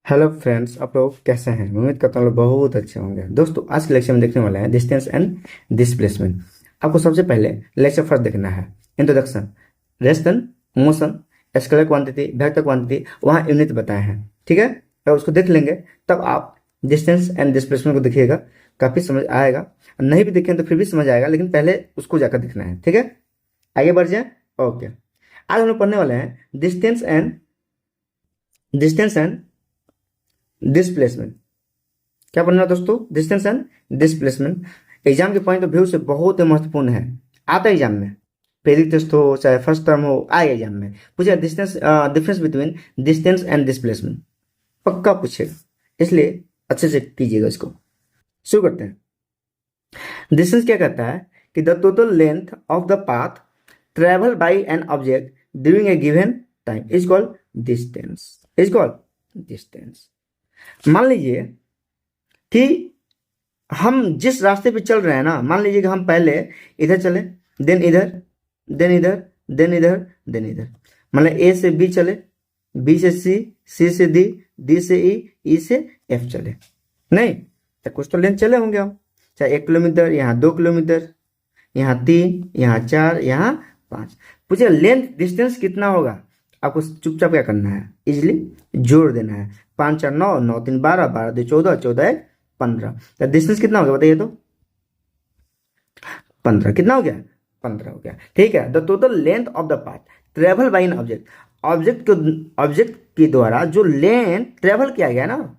Hello friends, आप लोग कैसे हैं? उम्मीद करता हूँ लोग बहुत अच्छे होंगे। दोस्तों, आज के लेक्चर में देखने वाले हैं डिस्टेंस एंड डिस्प्लेसमेंट। आपको सबसे पहले लेक्चर फर्स्ट देखना है, introduction, rest and, motion, scalar quantity, vector quantity, वहाँ यूनिट बताए हैं। ठीक है, अगर उसको देख लेंगे तब आप डिस्टेंस एंड डिस्प्लेसमेंट को देखिएगा, काफ़ी समझ आएगा। नहीं भी देखें तो फिर भी समझ आएगा, लेकिन पहले उसको जाकर देखना है। ठीक है, आगे बढ़ जाए। ओके, आज हम लोग पढ़ने वाले हैं डिस्टेंस एंड डिस्प्लेसमेंट। क्या पढ़ना है दोस्तों? Distance and displacement. एग्जाम के पॉइंट ऑफ व्यू से बहुत ही महत्वपूर्ण है, आता है एग्जाम में। पहली टेस्ट हो चाहे फर्स्ट टर्म हो, आए एग्जाम में पूछे difference between distance and displacement, पक्का पूछेगा, इसलिए अच्छे से कीजिएगा इसको। शुरू करते हैं। डिस्टेंस क्या कहता है कि the total length of the path travel by an object during a given time is called distance. मान लीजिए कि हम जिस रास्ते पे चल रहे हैं ना, मान लीजिए कि हम पहले इधर चले, देन इधर, देन इधर, देन इधर, देन इधर। मतलब ए से बी चले, बी से सी, सी से डी, डी से ई से एफ चले। नहीं तो कुछ तो लेंथ चले होंगे हम, चाहे 1 किलोमीटर, यहाँ 2 किलोमीटर, यहाँ 3, यहाँ 4, यहाँ 5। पूछे लेंथ डिस्टेंस कितना होगा? आपको चुपचाप क्या करना है, इजिली जोड़ देना है। 5 4 9, 9 3 12, 12 2 14, 14 1 15। तो डिस्टेंस कितना हो गया बताइए तो? 15। कितना हो गया? 15 हो गया। ठीक है, the total length of the path travel by an object, object के द्वारा जो लेंथ ट्रेवल किया गया ना,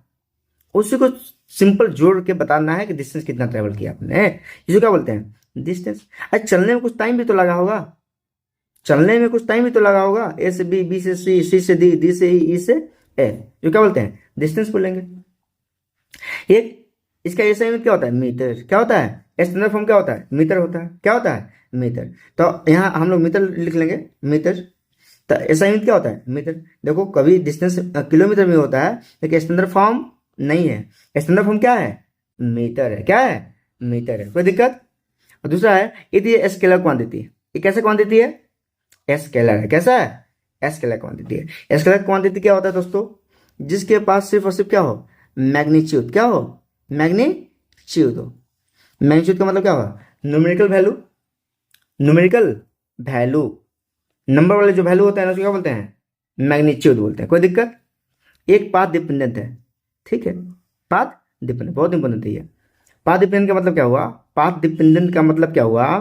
उसी को सिंपल जोड़ के बताना है कि डिस्टेंस कितना ट्रेवल किया आपने। इसे क्या बोलते हैं? डिस्टेंस। अच्छा, चलने में कुछ टाइम भी तो लगा होगा, ए से बी, बी से सी, सी से डी, डी से ई से एफ, जो क्या बोलते हैं? डिस्टेंस बोलेंगे। एक इसका ऐसा यूनिट क्या होता है? मीटर। क्या होता है? स्टैंडर्ड फॉर्म क्या होता है? मीटर होता है। क्या होता है? मीटर। तो यहाँ हम लोग मीटर लिख लेंगे, मीटर। तो ऐसा यूनिट क्या होता है? मीटर। देखो, कभी डिस्टेंस किलोमीटर में होता है, लेकिन स्टैंडर्ड फॉर्म नहीं है। स्टैंडर्ड फॉर्म क्या है? मीटर है। क्या है? मीटर है। कोई दिक्कत? और दूसरा है, ये स्केलर क्वांटिटी। ये कैसे क्वांटिटी है? स्केलर है। कैसा है? स्केलर क्वांटिटी है। स्केलर क्वांटिटी क्या होता है दोस्तों? जिसके पास सिर्फ और सिर्फ क्या हो? मैग्नीट्यूड। क्या हो? मैग्नीट्यूड हो। मैग्नीट्यूड का मतलब क्या होगा? Numerical value. Numerical value, number वाले जो वैल्यू होता है ना, उसको क्या बोलते हैं? मैग्नीट्यूड बोलते हैं। कोई दिक्कत? एक पाथ डिपेंडेंट है। ठीक है, पाथ डिपेंडेंट बहुत इंपॉर्टेंट है ये। पाथ डिपेंडेंट का मतलब क्या हुआ? पाथ डिपेंडेंट का मतलब क्या हुआ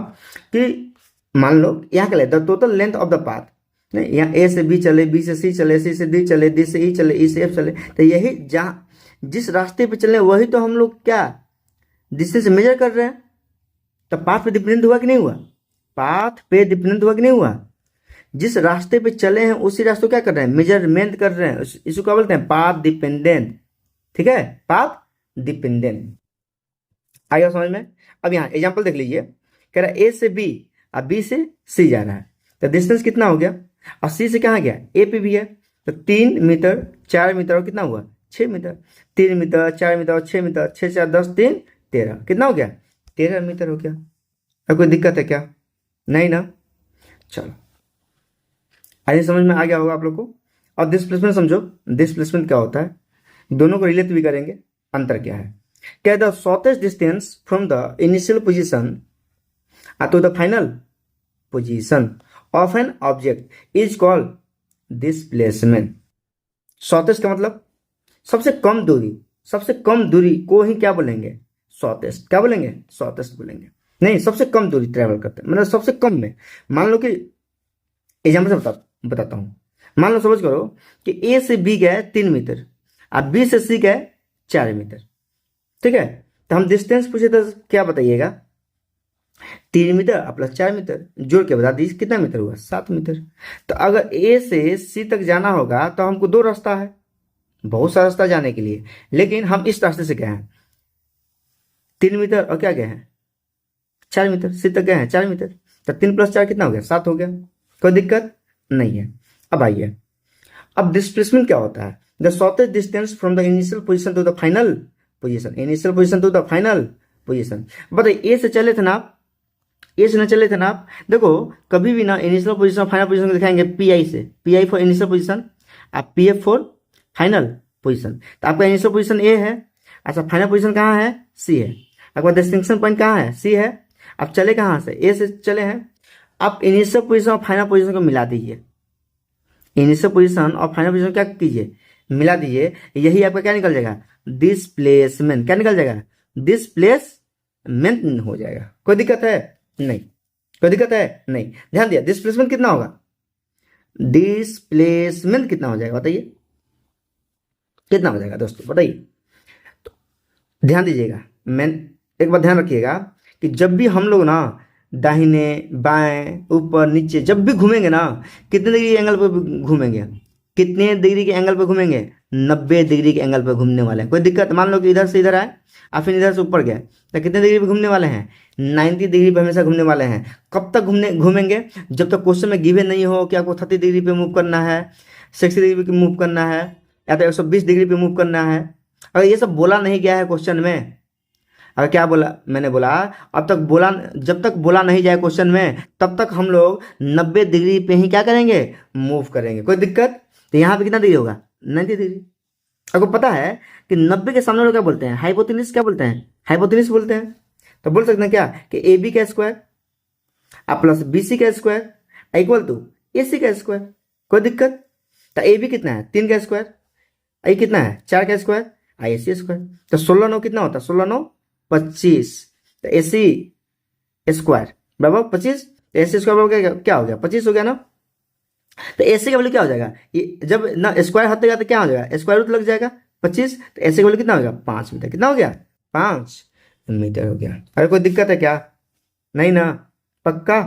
कि मान लो यहाँ का ले the total length of the path, नहीं, यहाँ ए से बी चले, बी से सी चले, सी से डी चले, डी से ई चले, ई से एफ चले, तो यही जहाँ जिस रास्ते पे चले वही तो हम लोग क्या डिस्टेंस मेजर कर रहे हैं। तो पाथ पे डिपेंडेंट हुआ कि नहीं हुआ? पाथ पे डिपेंडेंट हुआ कि नहीं हुआ? जिस रास्ते पे चले हैं उसी रास्ते को क्या कर रहे हैं? मेजरमेंट कर रहे हैं। इसको क्या बोलते हैं? Path dependent. ठीक है, पाथ डिपेंडेंट। आएगा समझ में? अब यहाँ एग्जाम्पल देख लीजिए, कह रहा है ए से बी और बी से सी जा रहा है, तो डिस्टेंस कितना हो गया? और सी से कहाँ गया? ए पे भी है, तो 3 मीटर, 4 मीटर, और कितना हुआ? 6 मीटर। 3 मीटर, 4 मीटर और 6 मीटर, 6 4 10 3 13, कितना हो गया? 13 मीटर हो गया। अब कोई दिक्कत है क्या? नहीं ना? चलो, आइए समझ में आ गया होगा आप लोग को। और डिस्प्लेसमेंट समझो, डिस्प्लेसमेंट क्या होता है, दोनों को रिलेट भी करेंगे। अंतर क्या है? क्या the shortest distance from the initial position to the final position of an object is called displacement. Shortest का मतलब सबसे कम दूरी, सबसे कम दूरी को ही क्या बोलेंगे? शॉर्टेस्ट। क्या बोलेंगे? शॉर्टेस्ट बोलेंगे। नहीं, सबसे कम दूरी ट्रेवल करते हैं, मतलब सबसे कम में। मान लो कि एग्जाम्पल से बताता हूँ। मान लो समझ करो कि ए से बी गए 3 मीटर और बी से सी गए 4 मीटर। ठीक है, तो हम डिस्टेंस पूछे तो क्या बताइएगा? 3 मीटर प्लस 4 मीटर जोड़ के बता दीजिए कितना मीटर हुआ? 7 मीटर। तो अगर ए से सी तक जाना होगा तो हमको 2 रास्ता है, बहुत सा रास्ता जाने के लिए, लेकिन हम इस रास्ते से गए हैं 3 मीटर, और क्या गए हैं? 4 मीटर। सी तक गए हैं 4 मीटर, तो 3 + 4 कितना हो गया? 7 हो गया। कोई दिक्कत नहीं है। अब आइए, अब डिस्प्लेसमेंट क्या होता है? The shortest distance from the initial position to the final position. Initial position to the final position. बताइए, ए से चले थे ना आप, ए से ना चले थे ना आप। देखो, कभी भी ना इनिशियल पोजीशन फाइनल पोजीशन को दिखाएंगे पी आई से, P I for initial position और P F for final. Position. तो आपका इनिशियल पोजीशन ए है, अच्छा फाइनल पोजीशन कहाँ है, सी है। आपका डिस्टिंक्शन पॉइंट कहाँ है, सी है। आप चले कहाँ से, ए से चले हैं। आप इनिशियल पोजीशन और फाइनल पोजीशन को मिला दीजिए, इनिशियल पोजीशन और फाइनल पोजीशन क्या कीजिए, मिला दीजिए, यही आपका क्या निकल जाएगा, डिस्प्लेसमेंट। क्या निकल जाएगा, डिस्प्लेसमेंट हो जाएगा। कोई दिक्कत है नहीं, कोई दिक्कत है नहीं। ध्यान दिया, डिस्प्लेसमेंट कितना होगा, डिस्प्लेसमेंट कितना हो जाएगा बताइए, कितना हो जाएगा दोस्तों बताइए। तो ध्यान दीजिएगा, मैं एक बार ध्यान रखिएगा कि जब भी हम लोग ना दाहिने बाएं ऊपर नीचे जब भी घूमेंगे ना, कितने डिग्री एंगल पर घूमेंगे, कितने डिग्री के एंगल पर घूमेंगे, 90 डिग्री के एंगल पर घूमने वाले हैं। कोई दिक्कत, मान लो कि इधर से इधर आए और फिर इधर से ऊपर गए, तो कितने डिग्री पे घूमने वाले हैं, 90 डिग्री पे हमेशा घूमने वाले हैं। कब तक घूमेंगे, जब तक क्वेश्चन में गिवन नहीं हो कि आपको 30 डिग्री पे मूव करना है, 60 डिग्री पे मूव करना है, या तो 120 डिग्री पे मूव करना है। अगर ये सब बोला नहीं गया है क्वेश्चन में, अगर क्या बोला, मैंने बोला अब तक बोला, जब तक बोला नहीं जाए क्वेश्चन में, तब तक हम लोग 90 डिग्री पे ही क्या करेंगे, मूव करेंगे। कोई दिक्कत, तो यहाँ पे कितना डिग्री होगा, 90 डिग्री। आपको पता है कि 90 के सामने लोग क्या बोलते हैं, हाइपोटेन्यूस। क्या बोलते हैं, हाइपोटेन्यूस बोलते हैं। तो बोल सकते हैं क्या कि ए बी का स्क्वायर और प्लस बी सी का स्क्वायर इक्वल टू ए सी का स्क्वायर। कोई दिक्कत, तो ए बी कितना है, 3 का स्क्वायर, आई कितना है, 4 का स्क्वायर, आई सी स्क्वायर। तो 16 9 कितना होता है, 16 9 25। तो ए सी स्क्वायर बराबर 25, ए सी स्क्वायर क्या हो गया, 25 हो गया ना। तो ए सी का वैल्यू क्या हो जाएगा, ये जब ना स्क्वायर हटेगा तो क्या हो जाएगा, स्क्वायर रूट लग जाएगा 25। तो ए सी का वैल्यू कितना हो गया, 5 मीटर। कितना हो गया, 5 मीटर हो गया। अरे कोई दिक्कत है क्या, नहीं ना, पक्का।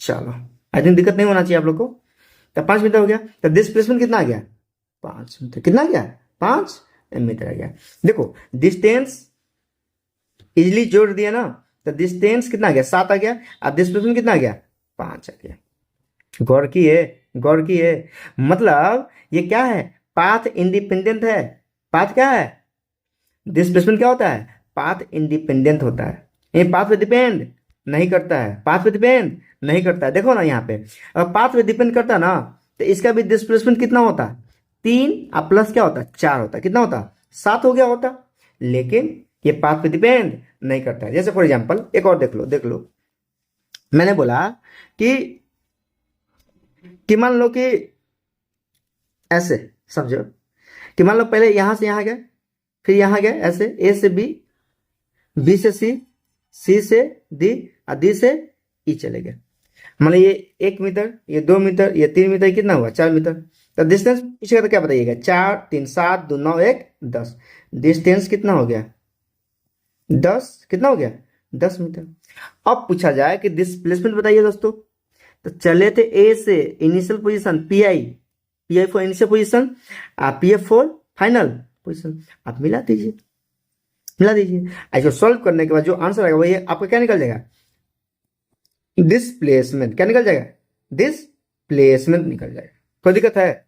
चलो आई थिंक दिक्कत नहीं होना चाहिए आप लोग को। तो 5 मीटर हो गया। तो डिस्प्लेसमेंट कितना आ गया, 5 मीटर। कितना आ गया, 5 मीटर आ गया। देखो डिस्टेंस इजिली जोड़ दिया ना, तो डिस्टेंस कितना आ गया, 7 आ गया। अब डिस्प्लेसमेंट कितना आ गया, 5 आ गया। गौर किए, गौर किए, मतलब ये क्या है, पाथ इंडिपेंडेंट है। पाथ क्या है, डिस्प्लेसमेंट क्या होता है, पाथ इंडिपेंडेंट होता है। ये पाथ पे डिपेंड नहीं करता है, पाथ पे डिपेंड नहीं करता है। देखो ना यहाँ पे, अगर पाथ पे डिपेंड करता है ना, तो इसका भी डिस्प्लेसमेंट कितना होता, 3 और प्लस क्या होता, 4 होता। कितना होता, 7 हो गया होता। लेकिन ये पाथ पे डिपेंड नहीं करता है। जैसे फॉर एग्जाम्पल एक और देख लो, देख लो, मैंने बोला कि मान लो कि ऐसे समझो कि मान लो पहले यहां से यहां गए, फिर यहां गए ऐसे, ए से बी, बी से सी, सी से डी और डी से ई चले गए। मान लो ये 1 मीटर, ये 2 मीटर, ये 3 मीटर, कितना हुआ, 4 मीटर। तो डिस्टेंस पूछेगा तो क्या बताइएगा, 4 3 7 2 9 1 10। डिस्टेंस कितना हो गया, 10। कितना हो गया, 10 मीटर। अब पूछा जाए कि डिस्प्लेसमेंट बताइए दोस्तों। तो चले थे ए से initial position P I for initial position, P F for final position. आप मिला दीजिए, मिला दीजिए। ऐसे सॉल्व करने के बाद जो आंसर आएगा वही आपका क्या निकल जाएगा, डिस्प्लेसमेंट। क्या निकल जाएगा, डिस्प्लेसमेंट निकल जाएगा। कोई दिक्कत है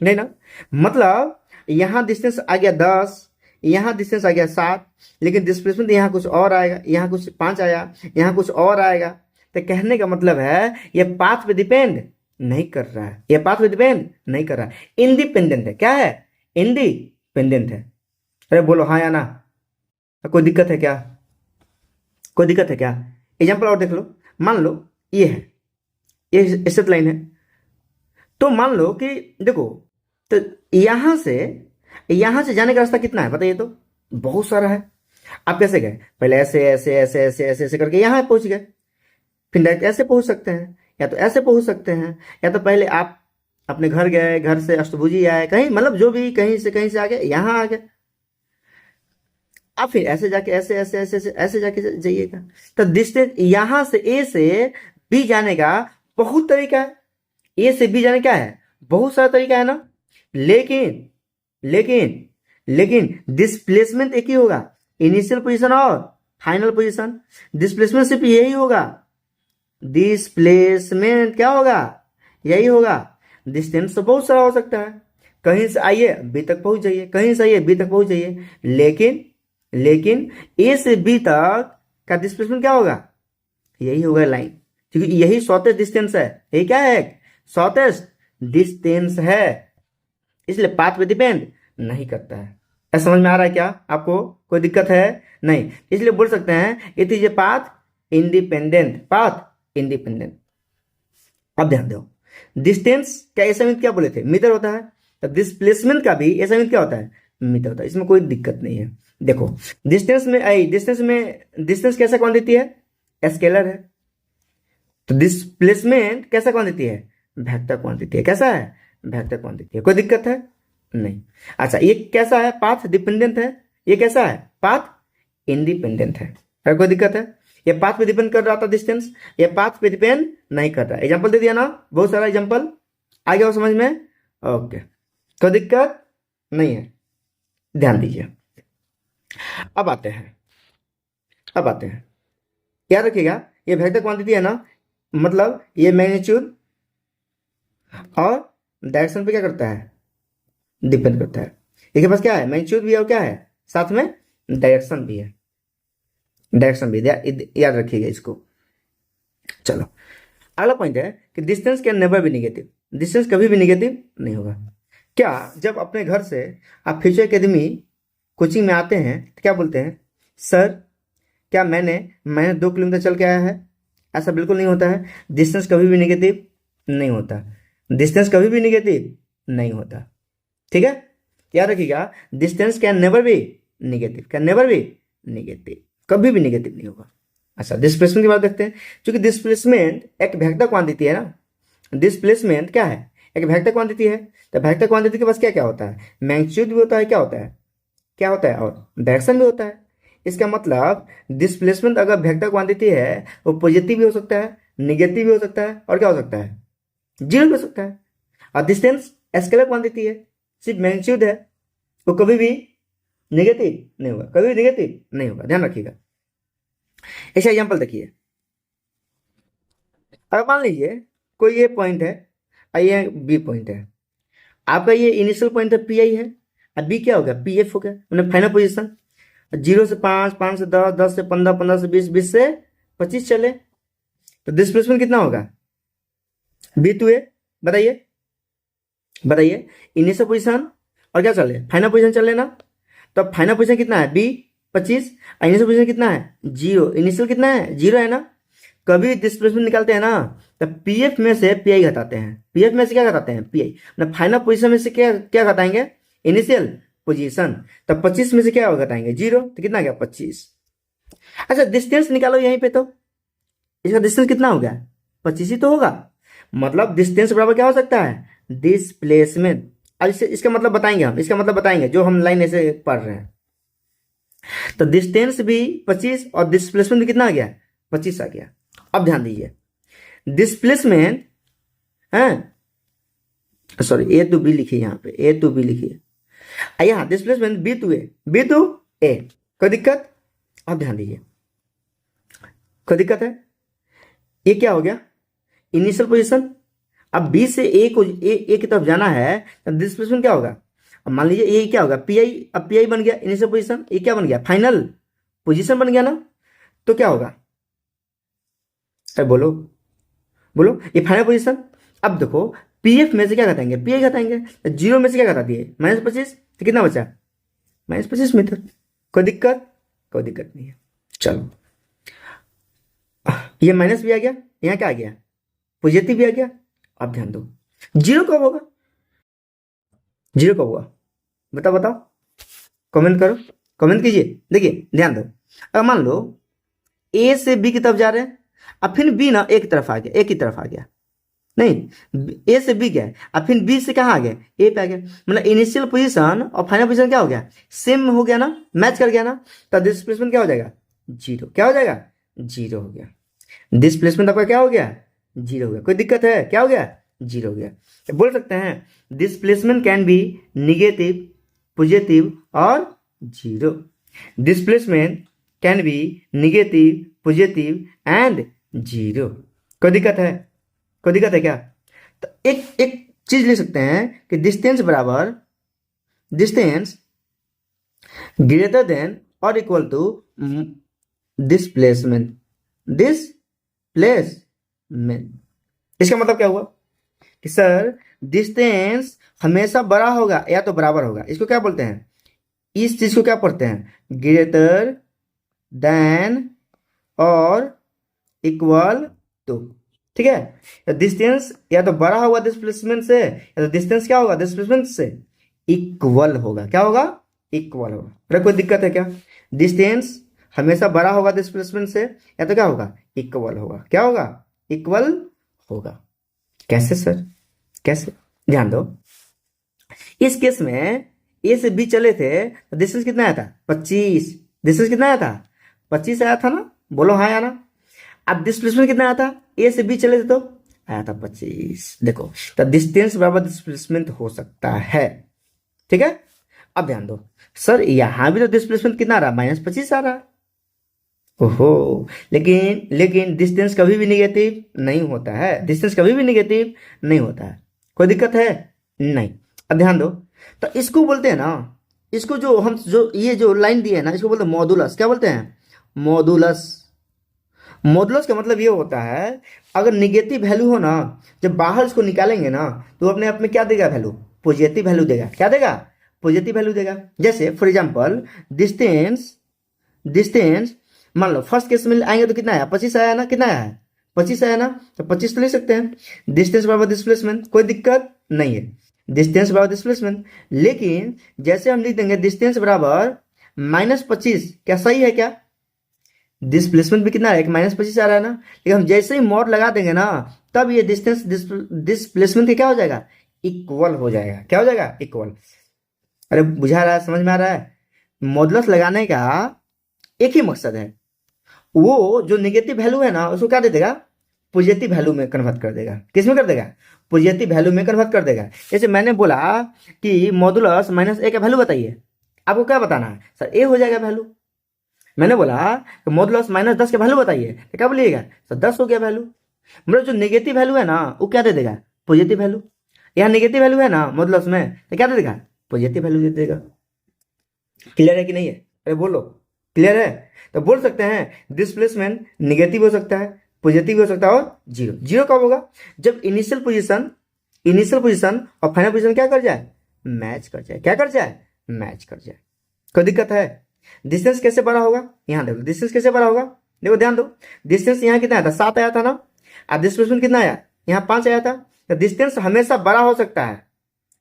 नहीं ना। मतलब यहां डिस्टेंस आ गया 10, यहां डिस्टेंस आ गया 7, लेकिन डिस्प्लेसमेंट यहां कुछ और आएगा, यहां कुछ 5 आया, यहां कुछ और आएगा। तो कहने का मतलब है ये पाथ पे डिपेंड नहीं कर रहा है, ये पाथ पे डिपेंड नहीं कर रहा है, इंडिपेंडेंट है। क्या है, इंडिपेंडेंट है। अरे बोलो हाँ या ना, कोई दिक्कत है क्या, कोई दिक्कत है क्या। एग्जाम्पल और देख लो, मान लो ये है, ये स्ट्रेट लाइन है। तो मान लो कि देखो, तो यहां से जाने का रास्ता कितना है बताइए, तो बहुत सारा है। आप कैसे गए, पहले ऐसे ऐसे ऐसे ऐसे ऐसे ऐसे करके यहां पहुंच गए, फिर डायरेक्ट ऐसे पहुंच सकते हैं, या तो ऐसे पहुंच सकते हैं, या तो पहले आप अपने घर गए, घर से अष्टभुजी आए, कहीं मतलब जो भी कहीं से आ गए, यहां आ गए। अब फिर ऐसे जाके ऐसे ऐसे ऐसे ऐसे ऐसे जाके जाइएगा। तो डिस्टेंस यहां से ए से बी जाने का बहुत तरीका है, ए से बी जाने क्या है, बहुत सारा तरीका है ना। लेकिन लेकिन लेकिन डिस्प्लेसमेंट एक ही होगा, इनिशियल पोजीशन और फाइनल पोजीशन। डिस्प्लेसमेंट सिर्फ यही होगा, डिस्प्लेसमेंट क्या होगा, यही होगा। डिस्टेंस तो बहुत सारा हो सकता है, कहीं से आइए बी तक पहुंच जाइए, कहीं से आइए बी तक पहुंच जाइए। लेकिन ए से बी तक का डिस्प्लेसमेंट क्या होगा, यही होगा लाइन, क्योंकि यही शॉर्टेस्ट डिस्टेंस है। यही क्या है, शॉर्टेस्ट डिस्टेंस है। इसलिए पाथ पे डिपेंड नहीं करता है। ऐसा समझ में आ रहा है क्या आपको? कोई दिक्कत है? नहीं। इसलिए बोल सकते हैं it is a path independent, path independent. अब ध्यान दो, डिस्टेंस का ऐसा यूनिट क्या बोले थे? मीटर होता है। तो डिस्प्लेसमेंट का भी ऐसा यूनिट क्या होता है? मीटर होता है। इसमें कोई दिक्कत नहीं है। देखो, डिस्टेंस कैसा क्वांटिटी है? स्केलर है। तो डिस्प्लेसमेंट कैसा क्वांटिटी है? वेक्टर क्वांटिटी है। कैसा है? वेक्टर क्वांटिटी है। कोई दिक्कत है? नहीं। अच्छा, ये कैसा है? पाथ डिपेंडेंट है। ये कैसा है? पाथ इंडिपेंडेंट है। अगर कोई दिक्कत है? ये पाथ पे डिपेंड कर रहा था डिस्टेंस, ये पाथ पे डिपेंड नहीं कर रहा। एग्जांपल दे दिया ना, बहुत सारा एग्जांपल आ गया हो समझ में? ओके, कोई दिक्कत नहीं है, ध्यान दीजिए। अब आते हैं याद रखिएगा, ये वेक्टर क्वांटिटी है ना, मतलब ये मैग्नीट्यूड और डायरेक्शन पे क्या करता है? डिपेंड करता है। इसके पास क्या है? मैग्नीट्यूड भी है और क्या है? साथ में डायरेक्शन भी है। याद रखिएगा इसको। चलो, अगला पॉइंट है कि distance can never be negative. Distance कभी भी नेगेटिव नहीं होगा। क्या जब अपने घर से आप फ्यूचर एकेडमी कोचिंग में आते हैं तो क्या बोलते हैं? सर, क्या मैंने 2 किलोमीटर चल के आया है? ऐसा बिल्कुल नहीं होता है। डिस्टेंस कभी भी नेगेटिव नहीं होता। डिस्टेंस कभी भी नेगेटिव नहीं होता। ठीक है, याद रखिएगा, distance can never be negative, can never be negative, कभी भी नेगेटिव नहीं होगा। अच्छा, डिस्प्लेसमेंट की बात देखते हैं। क्योंकि डिस्प्लेसमेंट एक वेक्टर क्वांटिटी है ना, डिस्प्लेसमेंट क्या है? एक वेक्टर क्वांटिटी है। तो वेक्टर क्वांटिटी के पास क्या क्या होता है? मैग्नीट्यूड भी होता है, क्या होता है और डायरेक्शन भी होता है। इसका मतलब डिस्प्लेसमेंट अगर वेक्टर क्वांटिटी है, वो पॉजिटिव भी हो सकता है, नेगेटिव भी हो सकता है, और क्या हो सकता है? जीरो भी हो सकता है। और डिस्टेंस स्केलर क्वांटिटी है, सिर्फ मैग्नीट्यूड है, वो कभी भी नेगेटिव नहीं होगा, कभी भी नेगेटिव नहीं होगा, ध्यान रखिएगा। ऐसा एग्जांपल देखिए, अगर मान लीजिए कोई ये पॉइंट है और ये बी पॉइंट है। आपका ये इनिशियल पॉइंट है पी आई है, अब बी क्या हो गया? पी एफ हो गया, मतलब फाइनल पोजीशन। 0 से 5, 5 से 10, 10 से 15, 15 से 20, 20 से 25 चले, तो डिस्प्लेसमेंट कितना होगा? बी टू ए। बताइए इनिशियल पोजीशन और क्या चले? फाइनल पोजीशन चले ना। तो फाइनल पोजीशन कितना है? बी 25। इनिशियल पोजीशन कितना है? 0। इनिशियल कितना है? 0 है ना। कभी डिस्प्लेसमेंट निकालते हैं ना, तो पीएफ में से पीआई घटाते हैं। पीएफ में से क्या घटाते हैं? पीआई। मतलब फाइनल पोजीशन में से क्या क्या घटाएंगे? Initial position. तब 25 में से क्या घटाएंगे? 0। तो कितना गया? 25। अच्छा, डिस्टेंस निकालो यहीं पे, तो इसका डिस्टेंस कितना हो गया? 25 ही तो होगा। मतलब डिस्टेंस बराबर क्या हो सकता है? डिस्प्लेसमेंट। अब इसका मतलब बताएंगे जो हम लाइन ऐसे पढ़ रहे हैं। तो डिस्टेंस भी 25 और डिस्प्लेसमेंट भी कितना आ गया? 25 आ गया। अब ध्यान दीजिए, डिस्प्लेसमेंट है, सॉरी ए टू बी लिखिए, यहाँ पे ए टू बी लिखिए, यहाँ डिस्प्लेसमेंट बी टू ए। कोई दिक्कत? अब ध्यान दीजिए, कोई दिक्कत है? ये क्या हो गया? Initial position. अब बी से ए को ए की तरफ जाना है, तो डिस्प्लेसमेंट क्या होगा? अब मान लीजिए ये क्या होगा? पीआई। अब पीआई बन गया इनिशियल पोजीशन, ये क्या बन गया? फाइनल पोजीशन बन गया ना। तो क्या होगा? अरे बोलो, ये फाइनल पोजीशन। अब देखो, पीएफ में से क्या घटाएंगे? पीआई घटाएंगे। तो 0 में से क्या घटा दिए? -25। तो कितना बचा? -25 मीटर। कोई दिक्कत नहीं है। चलो, ये माइनस भी आ गया, यहाँ क्या आ गया? पॉजिटिव भी आ गया। अब ध्यान दो, 0 कब होगा? 0 कब हुआ? बताओ, कमेंट करो, कमेंट कीजिए। देखिए ध्यान दो, अगर मान लो ए से बी की तरफ जा रहे हैं, अब फिर बी ना एक की तरफ आ गया, नहीं, ए से बी गया, अब फिर बी से कहाँ आ गया? ए पे आ गया। मतलब इनिशियल पोजीशन और फाइनल पोजीशन क्या हो गया? सेम हो गया ना, मैच कर गया ना। तो डिस्प्लेसमेंट क्या हो जाएगा? 0। क्या हो जाएगा? 0 हो गया। डिस्प्लेसमेंट आपका क्या हो गया? 0 हो गया। कोई दिक्कत है? क्या हो गया? 0 हो गया। तो बोल सकते हैं displacement can be negative, positive और 0। Displacement can be negative, positive and 0। कोई दिक्कत है? क्या? तो एक चीज लिख सकते हैं कि डिस्टेंस बराबर डिस्टेंस ग्रेटर देन और इक्वल टू डिस्प्लेसमेंट। इसका मतलब क्या हुआ? कि सर डिस्टेंस हमेशा बड़ा होगा या तो बराबर होगा, इसको क्या बोलते हैं, इस चीज को क्या पढ़ते हैं, ग्रेटर देन और इक्वल टू। ठीक है, तो डिस्टेंस या तो बड़ा होगा डिस्प्लेसमेंट से, या तो डिस्टेंस क्या होगा डिस्प्लेसमेंट से इक्वल होगा। क्या होगा, इक्वल होगा। अरे कोई दिक्कत है क्या, डिस्टेंस हमेशा बड़ा होगा डिस्प्लेसमेंट से, या तो क्या होगा, इक्वल होगा। क्या होगा, इक्वल होगा। कैसे सर, कैसे, ध्यान दो। इस केस में ए से बी चले थे तो डिस्टेंस कितना आया था, 25। डिस्टेंस कितना आया था, 25 आया था ना, बोलो हाँ या ना। अब डिस्प्लेसमेंट कितना आया था, ए से बी चले थे तो आया था 25। देखो, तो डिस्टेंस बराबर डिस्प्लेसमेंट हो सकता है। ठीक है, अब ध्यान दो, सर यहां भी तो डिस्प्लेसमेंट कितना आ रहा है, -25 आ रहा है। ओहो, लेकिन लेकिन डिस्टेंस कभी भी निगेटिव नहीं होता है, डिस्टेंस कभी भी निगेटिव नहीं होता है। कोई दिक्कत है, नहीं। अब ध्यान दो, तो इसको बोलते हैं ना, इसको जो हम जो ये जो लाइन दी है ना, इसको बोलते हैं मॉडुलस। क्या बोलते हैं, मॉडुलस। मॉडुलस का मतलब ये होता है, अगर निगेटिव वैल्यू हो ना, जब बाहर इसको निकालेंगे ना, तो अपने आप में क्या देगा वैल्यू, पॉजिटिव वैल्यू देगा। क्या देगा, पॉजिटिव वैल्यू देगा। जैसे फॉर एग्जांपल डिस्टेंस, डिस्टेंस मान लो फर्स्ट केस में आएंगे तो कितना आया, 25 आया ना, कितना आया है, 25 आया ना, तो 25 तो ले सकते हैं। डिस्टेंस बराबर डिस्प्लेसमेंट, कोई दिक्कत नहीं है, डिस्टेंस बराबर डिस्प्लेसमेंट। लेकिन जैसे हम लिख देंगे डिस्टेंस बराबर -25, क्या सही है क्या, डिस्प्लेसमेंट भी कितना है, -25 आ रहा है ना, लेकिन हम जैसे ही मॉड लगा देंगे ना, तब ये डिस्टेंस डिस्प्लेसमेंट क्या हो जाएगा, इक्वल हो जाएगा। क्या हो जाएगा, इक्वल। अरे बुझा रहा है, समझ में आ रहा है। मॉडुलस लगाने का एक ही मकसद है, वो जो नेगेटिव वैल्यू है ना, उसको क्या दे देगा, पॉजिटिव वैल्यू में कन्वर्ट कर देगा। किस में कर देगा, पॉजिटिव वैल्यू में कन्वर्ट कर देगा। जैसे मैंने बोला कि मॉडुलस -a का वैल्यू बताइए, आपको क्या बताना है, सर a हो जाएगा वैल्यू। मैंने बोला कि मॉडुलस -10 का वैल्यू बताइए, तो क्या बोलिएगा, सर 10 हो गया वैल्यू। मतलब जो नेगेटिव वैल्यू है ना, वो क्या दे देगा, पॉजिटिव वैल्यू। यहाँ नेगेटिव वैल्यू है ना मॉडुलस में, तो क्या दे देगा, पॉजिटिव वैल्यू दे देगा। क्लियर है कि नहीं है, अरे बोलो, क्लियर है। तो बोल सकते हैं डिस्प्लेसमेंट निगेटिव हो सकता है, पॉजिटिव हो सकता है, और जीरो। जीरो कब होगा, जब इनिशियल पोजीशन और फाइनल पोजीशन क्या कर जाए, मैच कर जाए। क्या कर जाए, मैच कर जाए। कोई दिक्कत है। डिस्टेंस कैसे बड़ा होगा, यहाँ देखो डिस्टेंस कैसे बड़ा होगा, देखो ध्यान दो। डिस्टेंस यहाँ कितना आया था, 7 आया था ना, अब डिस्प्लेसमेंट कितना आया, यहाँ 5 आया था। तो डिस्टेंस हमेशा बड़ा हो सकता है,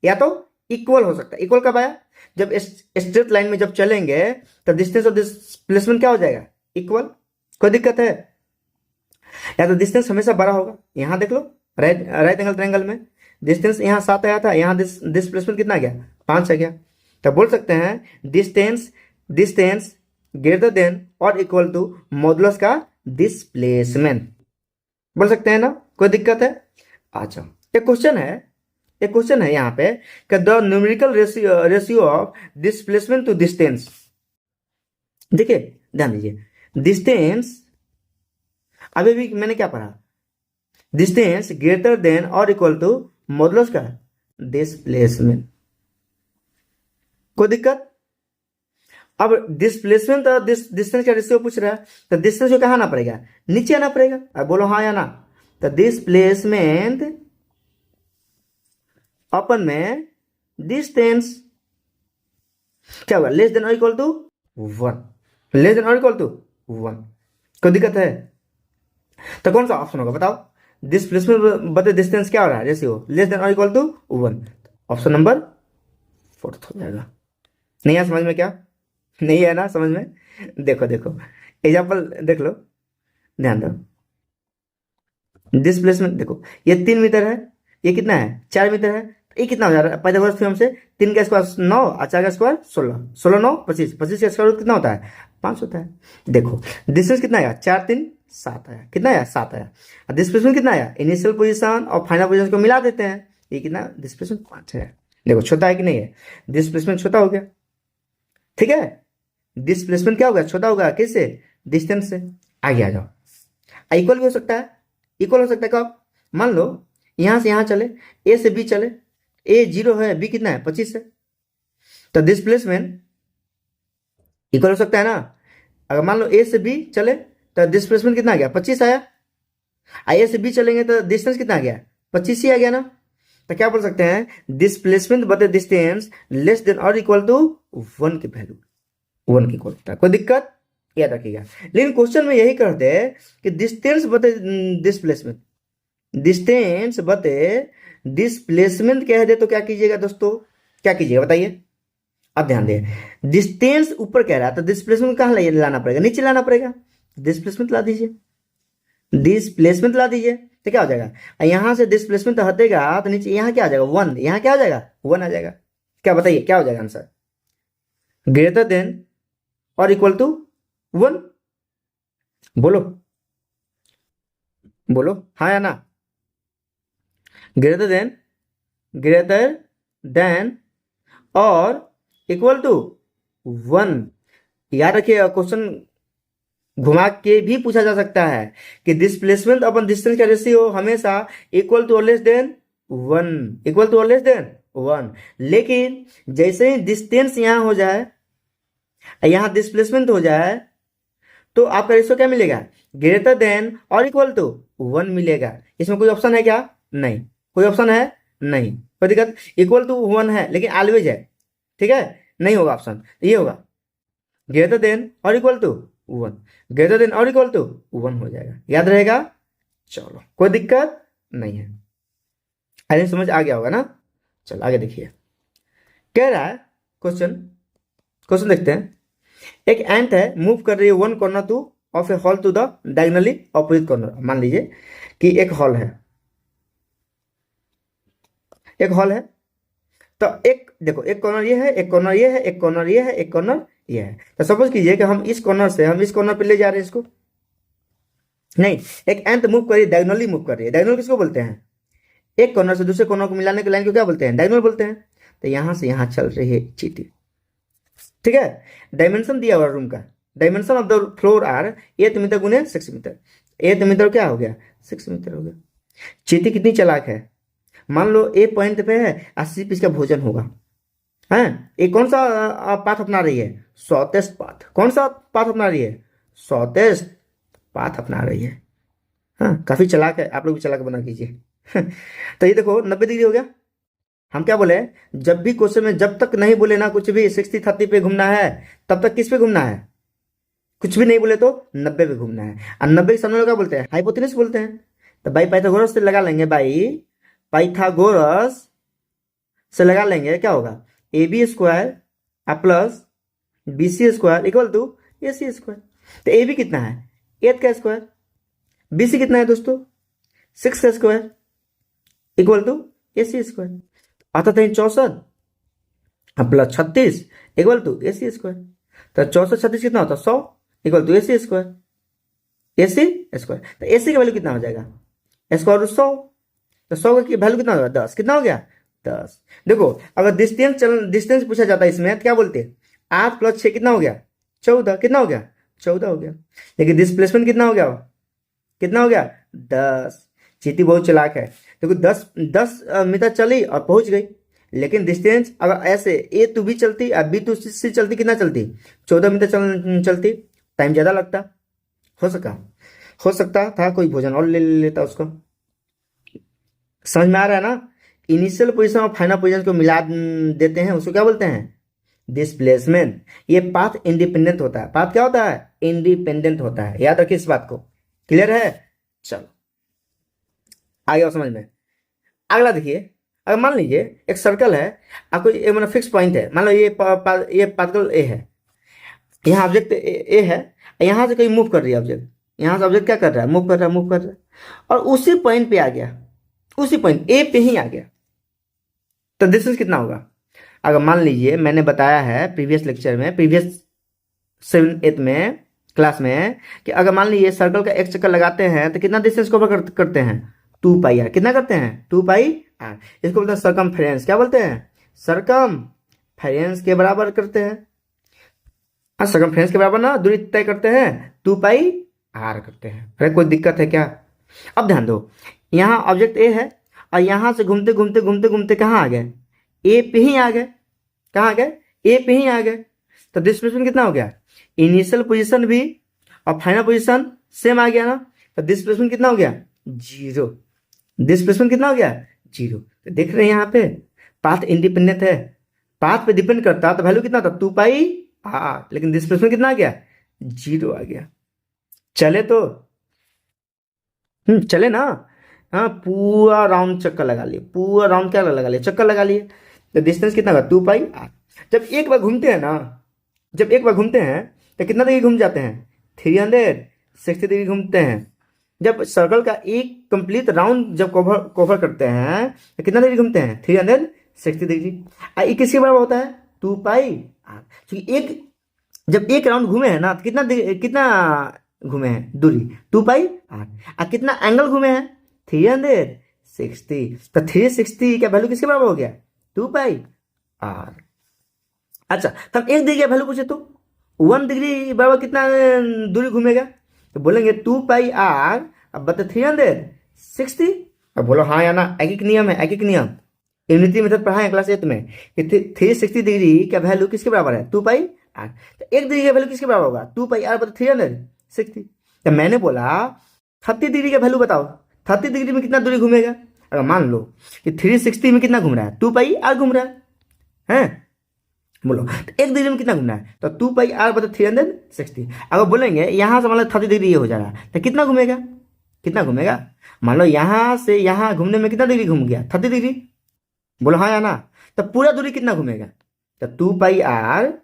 या तो इक्वल हो सकता है। इक्वल कब आया, जब स्ट्रेट लाइन में जब चलेंगे तो डिस्टेंस और डिस्प्लेसमेंट क्या हो जाएगा, इक्वल। कोई दिक्कत है। या तो डिस्टेंस हमेशा बड़ा होगा, यहां देख लो राइट एंगल ट्रायंगल में डिस्टेंस यहाँ 7 आया था, यहाँ डिस्प्लेसमेंट कितना आ गया, 5 आ गया। तो बोल सकते हैं डिस्टेंस डिस्टेंस ग्रेटर देन और इक्वल टू मॉडुलस का डिस्प्लेसमेंट, बोल सकते हैं ना। कोई दिक्कत है। अच्छा, एक क्वेश्चन है यहाँ पे कि the numerical ratio of displacement to distance. देखिए ध्यान दीजिए, डिस्टेंस अभी भी मैंने क्या पढ़ा, डिस्टेंस ग्रेटर देन और इक्वल टू मॉडुलस का डिस्प्लेसमेंट। कोई दिक्कत। अब डिस्प्लेसमेंट और डिस्टेंस का रेशियो पूछ रहा है, तो डिस्टेंस को कहाँ आना पड़ेगा, नीचे आना पड़ेगा। अब बोलो हाँ या ना। तो डिस्प्लेसमेंट अपन में डिस्टेंस क्या होगा, लेस देन और इक्वल टू 1, लेस देन और इक्वल टू 1। कोई दिक्कत है। तो कौन सा ऑप्शन होगा बताओ, डिस्प्लेसमेंट बटे डिस्टेंस क्या हो रहा है, रेशियो लेस देन और इक्वल टू 1। ऑप्शन नंबर 4 हो जाएगा। नहीं है समझ में, क्या नहीं है ना समझ में। देखो देखो एग्जाम्पल देख लो, ध्यान दो। डिस्प्लेसमेंट देखो, ये 3 मीटर है, ये कितना है 4 मीटर है, तो ये कितना हो जा रहा है, पाइथागोरस थ्योरम से 3 का स्क्वायर 9 और 4 का स्क्वायर 16, 16 9 25, 25 का स्क्वायर कितना होता है, 5 होता है। देखो डिस्टेंस कितना आया, 4 3 7 आया, कितना आया 7 आया। और डिस्प्लेसमेंट कितना आया, इनिशियल पोजीशन और फाइनल पोजीशन को मिला देते हैं, ये कितना डिस्प्लेसमेंट 5 है। देखो छोटा है कि नहीं है, डिस्प्लेसमेंट छोटा हो गया। ठीक है, डिस्प्लेसमेंट क्या होगा, छोटा होगा किससे, डिस्टेंस से। आगे आ जाओ, इक्वल भी हो सकता है, इक्वल हो सकता है कब, मान लो यहां से यहां चले, ए से बी चले, ए 0 है, बी कितना है 25 है, तो डिस्प्लेसमेंट इक्वल हो सकता है ना। अगर मान लो ए से बी चले तो डिस्प्लेसमेंट कितना आ गया 25 आया, ए से बी चलेंगे तो डिस्टेंस कितना आ गया 25 ही आ गया ना। तो क्या बोल सकते हैं, डिस्प्लेसमेंट बटे डिस्टेंस लेस देन और इक्वल टू 1 की वैल्यू 1 की इक्वल होता है। कोई दिक्कत, याद रखिएगा। लेकिन क्वेश्चन में यही करते हैं कि डिस्टेंस बटे डिस्प्लेसमेंट, डिस्टेंस बटे डिस्प्लेसमेंट कह दे तो क्या कीजिएगा दोस्तों, क्या कीजिएगा बताइए। अब ध्यान दें, डिस्टेंस ऊपर कह रहा है तो डिस्प्लेसमेंट कहाँ लाना पड़ेगा, नीचे लाना पड़ेगा। डिस्प्लेसमेंट ला दीजिए, डिस्प्लेसमेंट ला दीजिए तो क्या हो जाएगा, यहां से डिस्प्लेसमेंट तो हटेगा तो नीचे यहाँ क्या आ जाएगा 1, यहाँ क्या आ जाएगा 1 आ जाएगा। क्या बताइए क्या हो जाएगा आंसर, ग्रेटर देन और इक्वल टू 1। बोलो बोलो हाँ या ना, ग्रेटर देन और इक्वल टू 1। याद रखिए, क्वेश्चन घुमा के भी पूछा जा सकता है कि डिस्प्लेसमेंट अपन डिस्टेंस का रेशियो हमेशा इक्वल टू और लेस देन 1, इक्वल टू और लेस देन 1। लेकिन जैसे ही डिस्टेंस यहां हो जाए, यहां डिस्प्लेसमेंट हो जाए, तो आपका रेशियो क्या मिलेगा, ग्रेटर देन और इक्वल टू 1 मिलेगा। इसमें कोई ऑप्शन है क्या, नहीं, कोई ऑप्शन है नहीं, कोई दिक्कत। इक्वल टू 1 है लेकिन ऑलवेज है, ठीक है, नहीं होगा ऑप्शन, ये होगा ग्रेटर देन और इक्वल टू 1, ग्रेटर देन और इक्वल टू 1 हो जाएगा, याद रहेगा। चलो कोई दिक्कत नहीं है, अरे समझ आ गया होगा ना। चलो आगे देखिए, कह रहा है क्वेश्चन देखते हैं। एक एंट है, मूव कर रही है 1 corner to of a hall to the diagonally opposite corner. मान लीजिए कि एक हॉल है, तो एक देखो, एक कॉर्नर ये है, एक कॉर्नर ये है, एक कॉर्नर ये है, एक कॉर्नर ये है। तो सपोज कीजिए कि हम इस कॉर्नर से हम इस कॉर्नर पे ले जा रहे हैं इसको, नहीं, एक एंट मूव कर रही है, डायगोनली मूव कर रही है। डायगोनल किसको बोलते हैं, एक कॉर्नर से दूसरे कॉर्नर को मिलाने के लाइन को क्या बोलते हैं, डायगोनल बोलते हैं। तो यहां से यहां चल रही है चींटी, ठीक है। डायमेंशन दिया हुआ रूम का, dimension of the floor are 8 metre गुने 6 मीटर। 8 मीटर क्या हो गया, 6 मीटर हो गया। चींटी कितनी चालाक है, मान लो ए पॉइंट पे है, 80 पीस का भोजन होगा, है। ये कौन सा पाथ अपना रही है, शॉर्टेस्ट पाथ। कौन सा पाथ अपना रही है, शॉर्टेस्ट पाथ अपना रही है। हाँ, काफी चालाक है, आप लोग भी चालाक बना कीजिए। तो ये देखो 90 डिग्री हो गया। हम क्या बोले, जब भी क्वेश्चन में जब तक नहीं बोले ना कुछ भी 60-30 पे घूमना है, तब तक किस पे घूमना है, कुछ भी नहीं बोले तो 90 पे घूमना है। और 90 के सामने लोग क्या बोलते हैं, हाइपोटेनस बोलते हैं। तो बाई पाइथागोरस से लगा लेंगे, बाई पाइथागोरस से लगा लेंगे, क्या होगा, A B square plus B C square equal to A C square. तो ए बी कितना है, 8 का स्क्वायर, बी सी कितना है दोस्तों, 6 का square equal to A C square. आता था 64 plus 36 equal to A C square. तो 64-36 कितना होता है, 100 equal to A C square, A C square. तो ए सी का वैल्यू कितना हो जाएगा, स्क्वायर रूट 100। तो 100 का वैल्यू कितना होगा, 10। कितना हो गया, 10। देखो अगर डिस्टेंस पूछा जाता है इसमें तो क्या बोलते हैं, 8 प्लस 6 कितना हो गया, 14। कितना हो गया, 14 हो गया। लेकिन डिस्प्लेसमेंट कितना हो गया, कितना हो गया, 10। चींटी बहुत चालाक है, देखो 10 मीटर चली और पहुंच गई। लेकिन डिस्टेंस अगर ऐसे ए टू बी चलती और बी टू सी चलती, कितना चलती, 14 मीटर चलती, टाइम ज्यादा लगता। हो सकता था कोई भोजन और ले लेता उसको। समझ में आ रहा है ना, इनिशियल पोजीशन और फाइनल पोजीशन को मिला देते हैं, उसको क्या बोलते हैं, डिस्प्लेसमेंट। ये पाथ इंडिपेंडेंट होता है, पाथ क्या होता है, इंडिपेंडेंट होता है, याद रखिए इस बात को। क्लियर है, चलो आगे और समझ में। अगला देखिए, अगर मान लीजिए एक सर्कल है और कोई मतलब फिक्स पॉइंट है, मान लो ये पार्टिकल ए है, यहाँ ऑब्जेक्ट ए है, यहाँ से कोई मूव कर रही है ऑब्जेक्ट, यहाँ से ऑब्जेक्ट क्या कर रहा है, मूव कर रहा है और उसी पॉइंट पे आ गया, उसी पॉइंट ए पे ही आ गया। तो डिस्टेंस कितना होगा। अगर मान लीजिए मैंने बताया है प्रीवियस लेक्चर में, प्रीवियस 7-8 में क्लास में, कि अगर मान लीजिए सर्कल का एक चक्कर लगाते हैं तो कितना डिस्टेंस कवर करते हैं, 2 पाई आर। कितना करते हैं, 2 पाई आर। इसको बोलते हैं सरकमफेरेंस। क्या बोलते हैं, सरकमफेरेंस के बराबर करते हैं। हाँ, सरकमफेरेंस के बराबर ना दूरी तय करते हैं, 2 पाई आर करते हैं। अरे कोई दिक्कत है क्या। अब ध्यान दो, यहाँ ऑब्जेक्ट ए है और यहाँ से घूमते घूमते कहाँ आ गए, ए पे ही आ गए। कहाँ आ गए, ए पे ही आ गए। तो डिस्प्लेसमेंट कितना हो गया, इनिशियल पोजीशन भी और फाइनल पोजीशन सेम आ गया ना। तो डिस्प्लेसमेंट कितना हो गया, 0। डिस्प्लेसमेंट कितना हो गया, जीरो। तो देख रहे हैं यहाँ पे पाथ इंडिपेंडेंट है, पाथ पे डिपेंड करता तो वैल्यू कितना था 2πr, लेकिन डिस्प्लेसमेंट कितना आ गया, जीरो आ गया। चले तो चले ना। हाँ, पूरा राउंड चक्कर लगा लिए, पूरा राउंड क्या लगा लिए, चक्कर लगा लिए। तो डिस्टेंस कितना का 2πr। जब एक बार घूमते हैं ना, जब एक बार घूमते हैं तो कितना डिग्री घूम जाते हैं, 360 डिग्री घूमते हैं। जब सर्कल का एक कंप्लीट राउंड जब कवर कवर करते हैं तो कितना डिग्री घूमते हैं, 360 डिग्री। ये किसके बराबर होता है, 2πr। क्योंकि एक जब एक राउंड घूमे हैं ना तो कितना घूमे हैं दूरी, 2πr। और कितना एंगल घूमे हैं, 360। तो 360 का वैल्यू किसके बराबर हो गया, 2πr। अच्छा, तो हम एक डिग्री का वैल्यू पूछे तो 1 डिग्री बराबर कितना दूरी घूमेगा, तो बोलेंगे 2πr अब बता 360। अब बोलो हाँ या ना, एक एक नियम है, एक एक नियम। यूनिटी मेथड पढ़ा है क्लास 8 में कि 360 डिग्री का वैल्यू किसके बराबर है, 2πr। तो एक डिग्री का वैल्यू किसके बराबर होगा, 2πr बता 360। तो मैंने बोला 30 डिग्री का वैल्यू बताओ, 30 डिग्री में कितना दूरी घूमेगा। अगर मान लो कि 360 में कितना घूम रहा है, 2πr घूम रहा है, बोलो तो एक डिग्री में कितना घूमना है, तो 2πr बता 360। अगर बोलेंगे यहां से मान लो 30 डिग्री ये हो जा रहा है तो कितना घूमेगा, कितना घूमेगा। मान लो यहां से यहां घूमने में कितना डिग्री घूम गया, 30 डिग्री। बोलो हाँ या ना, तो पूरा दूरी कितना घूमेगा, तो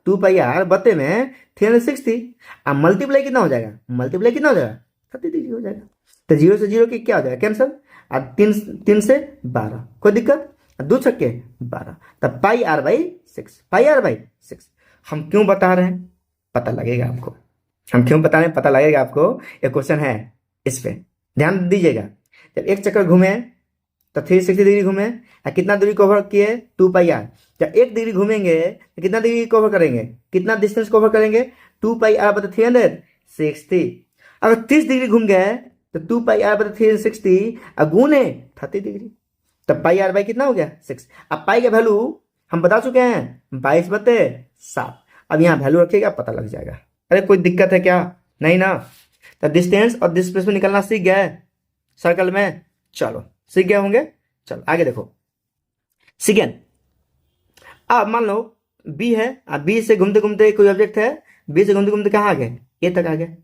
2πr बते में 360। अब मल्टीप्लाई कितना हो जाएगा, मल्टीप्लाई कितना हो जाएगा, 30 डिग्री हो जाएगा। तो 0 से 0 की क्या हो जाएगा, कैंसल। और 3 से 12, कोई दिक्कत, 2 छक्के 12। तब πr/6, πr/6। हम क्यों बता रहे हैं, पता लगेगा आपको, हम क्यों बता रहे हैं पता लगेगा आपको। एक क्वेश्चन है इस पे ध्यान दीजिएगा। जब एक चक्कर घूमे तो 360 डिग्री घूमे, कितना दूरी कवर किए, 2πr। जब एक डिग्री घूमेंगे तो कितना डिग्री कवर करेंगे, कितना डिस्टेंस कवर करेंगे, 2πr बता 360। अगर 30 डिग्री घूम गए तो 2πr बता 360 गुने 30 डिग्री, तब πr कितना हो गया, 6। अब पाई का वैल्यू हम बता चुके हैं 22/7। अब यहाँ वैल्यू रखिएगा, पता लग जाएगा। अरे कोई दिक्कत है क्या, नहीं ना। तो डिस्टेंस और डिस्प्लेसमेंट निकलना सीख गए सर्कल में, चलो सीख गए होंगे। चलो आगे देखो सेकेंड। अब मान लो बी है, अब बी से घूमते घूमते कोई ऑब्जेक्ट है, बी से घूमते घूमते कहाँ आ गए, ए तक आ गए।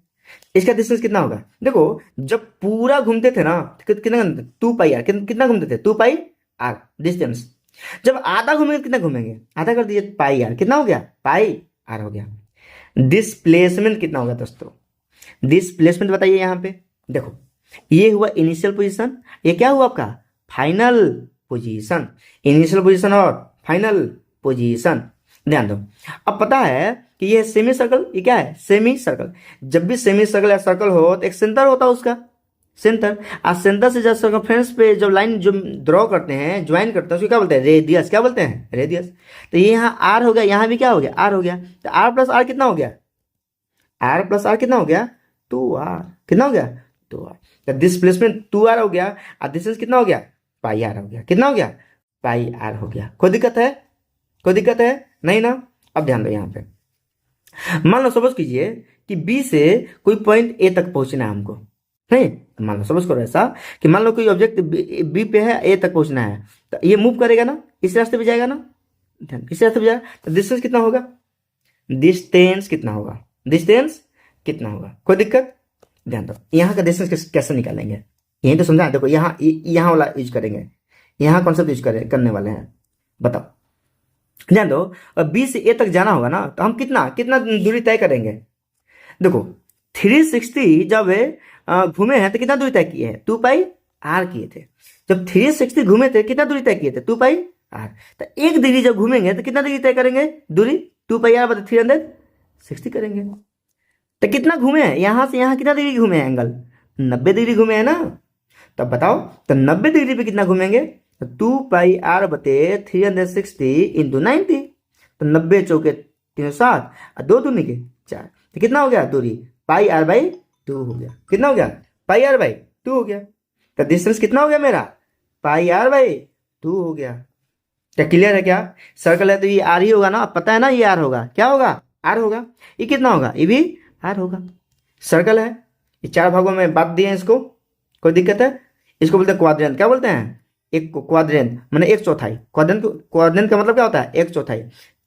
इसका डिस्टेंस कितना होगा, देखो जब पूरा घूमते थे ना कितना, 2πr कितना घूमते थे, 2πr डिस्टेंस। जब आधा घूमेंगे कितना घूमेंगे, आधा कर दीजिए πr, कितना हो गया, πr हो गया। डिस्प्लेसमेंट कितना होगा दोस्तों, डिस्प्लेसमेंट बताइए यहाँ पे। देखो ये हुआ इनिशियल पोजीशन, ये क्या हुआ आपका फाइनल पोजीशन, इनिशियल पोजीशन और फाइनल पोजीशन। ध्यान दो, अब पता है कि ये सेमी सर्कल, ये क्या है, सेमी सर्कल। जब भी सेमी सर्कल या सर्कल हो तो एक सेंटर होता है उसका, सेंटर। और सेंटर से जब सर्कमफ्रेंस पे जब लाइन जो ड्रॉ करते हैं, ज्वाइन करते हैं, उसको क्या बोलते हैं, रेडियस। क्या बोलते हैं, रेडियस। तो ये यहाँ आर हो गया, यहाँ भी क्या हो गया, आर हो गया। तो आर प्लस आर कितना हो गया, आर प्लस आर कितना हो गया, 2r। कितना हो गया, 2r। तो डिस्प्लेसमेंट 2r हो गया और डिस्टेंस कितना हो गया, πr हो गया। कितना हो गया, πr हो गया। कोई दिक्कत है, कोई दिक्कत है, नहीं ना। अब ध्यान दो यहाँ पे, मान लो सपोज कीजिए कि बी से कोई पॉइंट ए तक पहुंचना है हमको, नहीं। मान लो सपोज करो ऐसा कि मान लो कोई ऑब्जेक्ट बी पे है, ए तक पहुंचना है, तो ये मूव करेगा ना, इस रास्ते पे जाएगा ना, इस रास्ते पे जाएगा। तो डिस्टेंस कितना होगा, डिस्टेंस कितना होगा, डिस्टेंस कितना होगा, कोई दिक्कत। ध्यान दो यहाँ का डिस्टेंस कैसे निकालेंगे, यही तो समझा। देखो यहाँ वाला यूज करेंगे, यहाँ कॉन्सेप्ट यूज करने वाले हैं, बताओ। ध्यान दो, बी से ए तक जाना होगा ना, तो हम कितना कितना दूरी तय करेंगे। देखो 360 जब घूमे हैं तो कितना दूरी तय किए हैं, 2πr किए थे। जब 360 घूमे थे कितना दूरी तय किए थे, 2πr। तो एक डिग्री जब घूमेंगे तो कितना डिग्री तय करेंगे दूरी, 2πr बता 360 करेंगे। तो कितना घूमे हैं, यहां से यहां कितना डिग्री घूमे हैं, एंगल 90 डिग्री घूमे हैं ना। तब बताओ तो 90 डिग्री पे कितना घूमेंगे, तो 2πr बते 360 इंटू 90। तो 90 चौके 360 और 2 दूनी के 4, तो कितना हो गया दूरी, πr/2 हो गया। कितना हो गया, πr/2 हो गया। तो डिस्टेंस कितना हो गया मेरा, πr/2 हो गया। क्या क्लियर है क्या, सर्कल है तो ये आर ही होगा ना, पता है ना ये आर होगा, क्या होगा, आर होगा। ये कितना होगा, ये भी आर होगा। सर्कल है, ये 4 भागों में बांट दिए इसको, कोई दिक्कत है। इसको बोलते हैं क्वाड्रेंट, क्या बोलते हैं, एक क्वाड्रेंट मैंने एक चौथाई, क्वाड्रेंट का मतलब क्या होता है? एक चौथाई।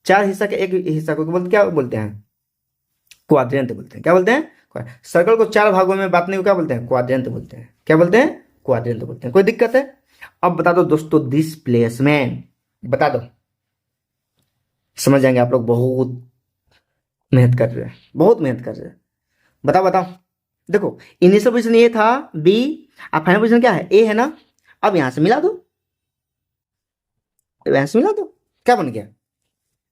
चार हिस्सा के एक हिस्सा को बोलते क्या बोलते हैं? क्वाड्रेंट बोलते हैं। क्या बोलते हैं? सर्कल को चार भागों में बांटने को क्या बोलते हैं? क्वाड्रेंट बोलते हैं। क्या बोलते हैं? क्वाड्रेंट बोलते हैं। कोई दिक्कत है? अब बता दो दोस्तों डिस्प्लेसमेंट, बता दो। समझ जाएंगे आप लोग, बहुत मेहनत कर रहे हैं, बहुत मेहनत कर रहे हैं। बताओ बताओ। देखो इनिशियल पोजीशन ए था, बी, अब फाइनल पोजीशन क्या है? ए है ना। अब यहां से मिला दो, यहां से मिला दो, क्या बन गया?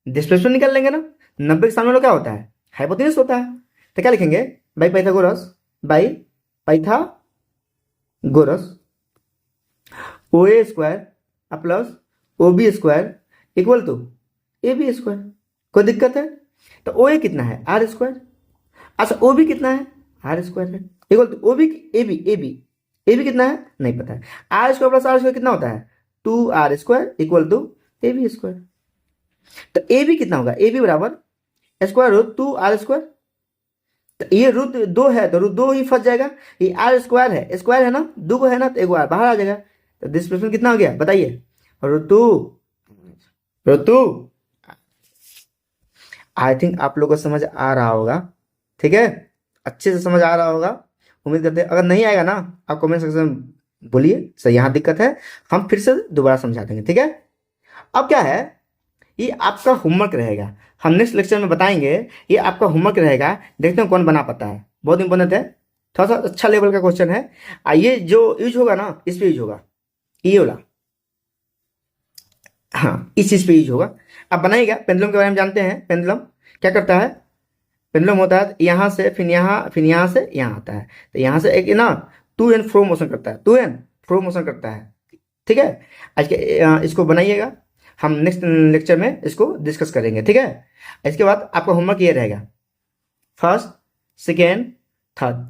डिस्प्लेसमेंट निकाल लेंगे ना। 90 के सामने वाला क्या होता है? हाइपोटेनस होता है। तो क्या लिखेंगे? By Pythagoras, by Pythagoras O A square plus O B square equal to A B square. कोई दिक्कत है? तो ओ ए कितना है? R square. अच्छा ओ बी कितना है? आर स्क्वायर है equal to O B, A B, A B, A B कितना है? नहीं पता है। R square plus r square कितना होता है? 2r square equal to A B square. तो ए बी कितना होगा? ए बी बराबर स्क्वायर रूट 2r स्क्वायर। तो ये रूट दो है तो रूट दो ही फंस जाएगा। ये आर स्क्वायर है ना, दो को है ना, तो एक बार बाहर आ जाएगा। तो डिस्प्लेसमेंट कितना हो गया बताइए? Root two. आई थिंक आप लोगों को समझ आ रहा होगा, ठीक है, अच्छे से समझ आ रहा होगा, उम्मीद करते हैं। अगर नहीं आएगा ना आप कमेंट सेक्शन में बोलिए सर यहाँ दिक्कत है, हम फिर से दोबारा समझा देंगे, ठीक है। अब क्या है, ये आपका होमवर्क रहेगा, हम नेक्स्ट लेक्चर में बताएंगे। ये आपका होमवर्क रहेगा, देखते हैं कौन बना पाता है। बहुत इंपॉर्टेंट है, थोड़ा सा अच्छा लेवल का क्वेश्चन है। ये जो यूज होगा ना, इस पे यूज होगा, ये वाला, हाँ इस चीज पे यूज होगा। अब बनाइएगा। पेंडुलम के बारे में जानते हैं, पेंडुलम क्या करता है? पेंडुलम होता है यहाँ से फिर यहाँ से यहाँ आता है। तो यहाँ से एक ना टू एंड फ्रो मोशन करता है, टू एंड फ्रो मोशन करता है, ठीक है। आज के इसको बनाइएगा, हम नेक्स्ट लेक्चर में इसको डिस्कस करेंगे, ठीक है। इसके बाद आपका होमवर्क ये रहेगा, फर्स्ट, सेकेंड, थर्ड,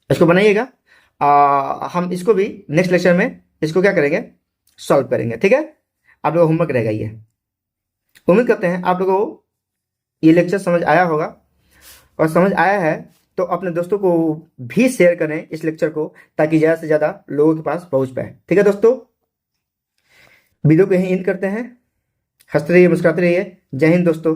इसको बनाइएगा। हम इसको भी नेक्स्ट लेक्चर में इसको क्या करेंगे? सॉल्व करेंगे, ठीक है। आप लोगों का होमवर्क रहेगा ये। उम्मीद करते हैं आप लोगों को ये लेक्चर समझ आया होगा, और समझ आया है तो अपने दोस्तों को भी शेयर करें इस लेक्चर को, ताकि ज़्यादा से ज़्यादा लोगों के पास पहुंच पाए, ठीक है दोस्तों। वीडियो को यहीं एंड करते हैं। हंसते रहिए, मुस्कुराते रहिए। जय हिंद दोस्तों।